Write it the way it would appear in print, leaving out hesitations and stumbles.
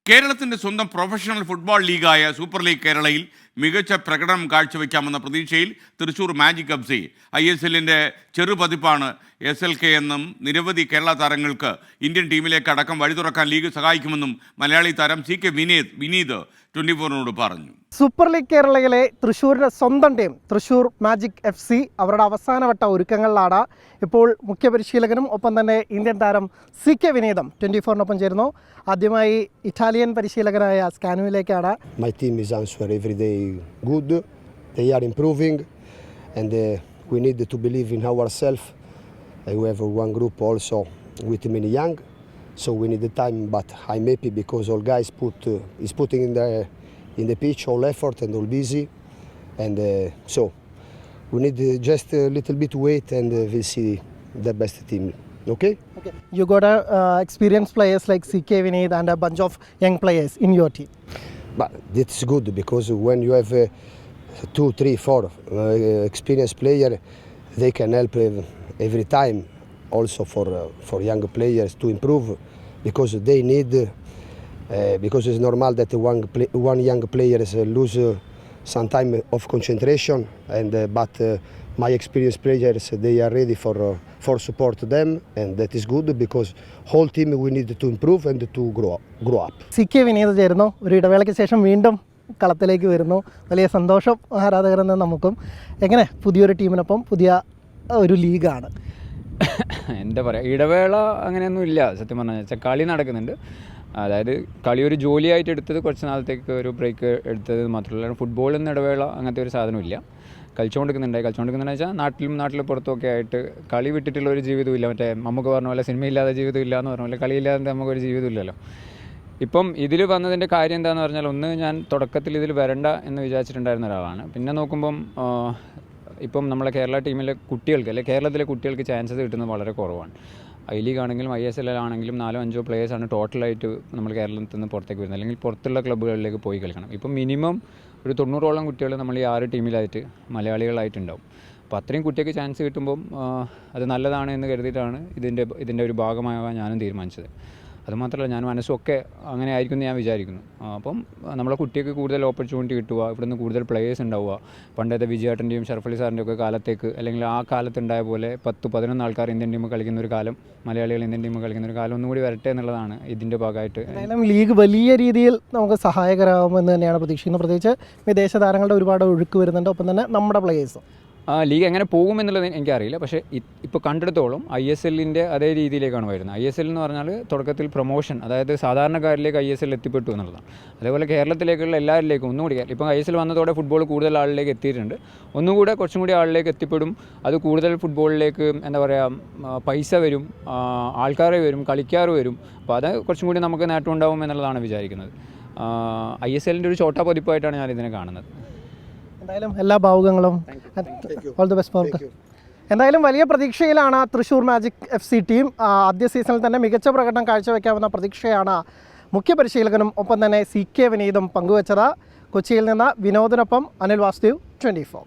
കേരളത്തിൻ്റെ സ്വന്തം professional football ലീഗായ സൂപ്പർ ലീഗ് കേരളയിൽ മികച്ച പ്രകടനം കാഴ്ചവെക്കാമെന്ന പ്രതീക്ഷയിൽ തൃശ്ശൂർ മാജിക് എഫ് സി. ISLൻ്റെ ചെറുപതിപ്പാണ് SLK എന്നും നിരവധി കേരള താരങ്ങൾക്ക് ഇന്ത്യൻ ടീമിലേക്ക് അടക്കം വഴി തുറക്കാൻ ലീഗ് സഹായിക്കുമെന്നും മലയാളി താരം CK വിനീത് 24-നോട് പറഞ്ഞു. സൂപ്പർ ലീഗ് കേരളയിലെ തൃശ്ശൂരിൻ്റെ സ്വന്തം ടീം തൃശ്ശൂർ മാജിക് FC അവരുടെ അവസാനവട്ട ഒരുക്കങ്ങളിലാണ്. ഇപ്പോൾ മുഖ്യ പരിശീലകനും ഒപ്പം തന്നെ ഇന്ത്യൻ താരം CK വിനീതും 24-നൊപ്പം ചേരുന്നു. ആദ്യമായി ഇറ്റാലിയൻ പരിശീലകനായ സ്കാനുവിലേക്കാണ്. My team is answer every day good. They are improving and we need to believe in ourselves. We have one group also with many young, so we need the time, but I'm happy because all guys is putting in the pitch all effort and all busy, and so we need just a little bit wait and we'll see the best team. Okay. You got experienced players like CK Vineet and a bunch of young players in your team. But that's good because when you have 2, 3, 4 experienced players, they can help every time also for young players to improve because they need because it's normal that one young players lose some time of concentration and but my experienced players they are ready for support them and that is good because whole team we need to improve and to grow up. CK Vineeth ചേരുന്നു. ഒരു ഇടവേളയ്ക്ക് ശേഷം വീണ്ടും കളത്തിലേക്ക് വരുന്നു. വലിയ സന്തോഷം ആരാധകരെന്ന് നമുക്കും. എങ്ങനെ പുതിയൊരു ടീമിനൊപ്പം പുതിയ ഒരു ലീഗാണ്? എന്താ പറയുക, ഇടവേള അങ്ങനെയൊന്നും ഇല്ല. സത്യം പറഞ്ഞാൽ കളി നടക്കുന്നുണ്ട്. അതായത് കളി ഒരു ജോലിയായിട്ട് എടുത്തത് കുറച്ച് നാളത്തേക്ക് ഒരു ബ്രേക്ക് എടുത്തത് മാത്രമല്ല. ഫുട്ബോളിൽ നിന്ന് ഇടവേള അങ്ങനത്തെ ഒരു സാധനമില്ല. കളിച്ചുകൊണ്ടിരിക്കുന്നുണ്ടെന്ന് വെച്ചാൽ നാട്ടിലും പുറത്തുമൊക്കെ ആയിട്ട് കളി വിട്ടിട്ടുള്ള ഒരു ജീവിതമില്ല. മറ്റേ നമുക്ക് പറഞ്ഞ പോലെ സിനിമയില്ലാതെ ജീവിതമില്ല എന്ന് പറഞ്ഞ പോലെ കളിയില്ലാതെ നമുക്കൊരു ജീവിതമില്ലല്ലോ. ഇപ്പം ഇതിൽ വന്നതിൻ്റെ കാര്യം എന്താണെന്ന് പറഞ്ഞാൽ, ഒന്ന് ഞാൻ തുടക്കത്തിൽ ഇതിൽ വരണ്ട എന്ന് വിചാരിച്ചിട്ടുണ്ടായിരുന്ന ഒരാളാണ്. പിന്നെ നോക്കുമ്പം ഇപ്പം നമ്മളെ കേരള ടീമിലെ കുട്ടികൾക്ക് അല്ലെങ്കിൽ കേരളത്തിലെ കുട്ടികൾക്ക് ചാൻസസ് കിട്ടുന്നത് വളരെ കുറവാണ്. ഐ ലീഗ് ആണെങ്കിലും ISL ആണെങ്കിലും 4-5 പ്ലേയേഴ്സാണ് ടോട്ടലായിട്ട് നമ്മൾ കേരളത്തിൽ നിന്ന് പുറത്തേക്ക് വരുന്നത്, അല്ലെങ്കിൽ പുറത്തുള്ള ക്ലബ്ബുകളിലേക്ക് പോയി കളിക്കണം. ഇപ്പം മിനിമം ഒരു 90ഓളം കുട്ടികൾ നമ്മൾ ഈ 6 ടീമിലായിട്ട് മലയാളികളായിട്ടുണ്ടാവും. അപ്പോൾ അത്രയും കുട്ടിക്ക് ചാൻസ് കിട്ടുമ്പം അത് നല്ലതാണ് എന്ന് കരുതിയിട്ടാണ് ഇതിൻ്റെ ഒരു ഭാഗമാകാൻ ഞാനും തീരുമാനിച്ചത്. അതുമാത്രമല്ല, ഞാൻ മനസ്സൊക്കെ അങ്ങനെ ആയിരിക്കും എന്ന് ഞാൻ വിചാരിക്കുന്നു. അപ്പം നമ്മളെ കുട്ടിക്ക് കൂടുതൽ ഓപ്പർച്യൂണിറ്റി കിട്ടുക, ഇവിടുന്ന് കൂടുതൽ പ്ലേയേഴ്സ് ഉണ്ടാവുക. പണ്ടത്തെ വിജയേട്ടൻ്റെയും ഷർഫലി സാറിൻ്റെയും ഒക്കെ കാലത്തേക്ക്, അല്ലെങ്കിൽ ആ കാലത്തുണ്ടായ പോലെ 10-11 ആൾക്കാർ ഇന്ത്യൻ ടീം കളിക്കുന്ന ഒരു കാലം, മലയാളികൾ ഇന്ത്യൻ ടീം കളിക്കുന്ന ഒരു കാലം ഒന്നുകൂടി വരട്ടെ എന്നുള്ളതാണ് ഇതിൻ്റെ ഭാഗമായിട്ട്. ലീഗ് വലിയ രീതിയിൽ നമുക്ക് സഹായകരമാകുമെന്ന് തന്നെയാണ് പ്രതീക്ഷിക്കുന്നത്. പ്രത്യേകിച്ച് വിദേശ താരങ്ങളുടെ ഒരുപാട് ഒഴുക്ക് വരുന്നുണ്ട്, ഒപ്പം തന്നെ നമ്മുടെ പ്ലേയേഴ്സും. ലീഗ് എങ്ങനെ പോകുമെന്നുള്ളത് എനിക്കറിയില്ല. പക്ഷേ ഇപ്പോൾ കണ്ടെടുത്തോളം ISLൻ്റെ അതേ രീതിയിലേക്കാണ് വരുന്നത്. ISL എന്ന് പറഞ്ഞാൽ തുടക്കത്തിൽ പ്രൊമോഷൻ, അതായത് സാധാരണക്കാരിലേക്ക് ISL എത്തിപ്പെട്ടു എന്നുള്ളതാണ്. അതേപോലെ കേരളത്തിലേക്കുള്ള എല്ലാവരിലേക്കും ഒന്നുകൂടി, ഇപ്പം ISL വന്നതോടെ ഫുട്ബോൾ കൂടുതൽ ആളിലേക്ക് എത്തിയിട്ടുണ്ട്. ഒന്നുകൂടെ കുറച്ചും കൂടി ആളിലേക്ക് എത്തിപ്പെടും. അത് കൂടുതൽ ഫുട്ബോളിലേക്ക് എന്താ പറയുക, പൈസ വരും, ആൾക്കാരെ വരും, കളിക്കാർ വരും. അപ്പോൾ അത് കുറച്ചും കൂടി നമുക്ക് നേട്ടം ഉണ്ടാവും എന്നുള്ളതാണ് വിചാരിക്കുന്നത്. ISLൻ്റെ ഒരു ചോട്ടാ പതിപ്പായിട്ടാണ് ഞാനിതിനെ കാണുന്നത്. എന്തായാലും എല്ലാ ഭാവുകങ്ങളും ഓൾ ദി ബെസ്റ്റ് ഫോർ. എന്തായാലും വലിയ പ്രതീക്ഷയിലാണ് തൃശ്ശൂർ മാജിക് FC ടീം. ആദ്യ സീസണിൽ തന്നെ മികച്ച പ്രകടനം കാഴ്ചവെക്കാവുന്ന പ്രതീക്ഷയാണ് മുഖ്യ പരിശീലകനും ഒപ്പം തന്നെ CK വിനീതും പങ്കുവച്ചത്. കൊച്ചിയിൽ നിന്ന് വിനോദിനൊപ്പം അനിൽ വാസുദേവ്, 24.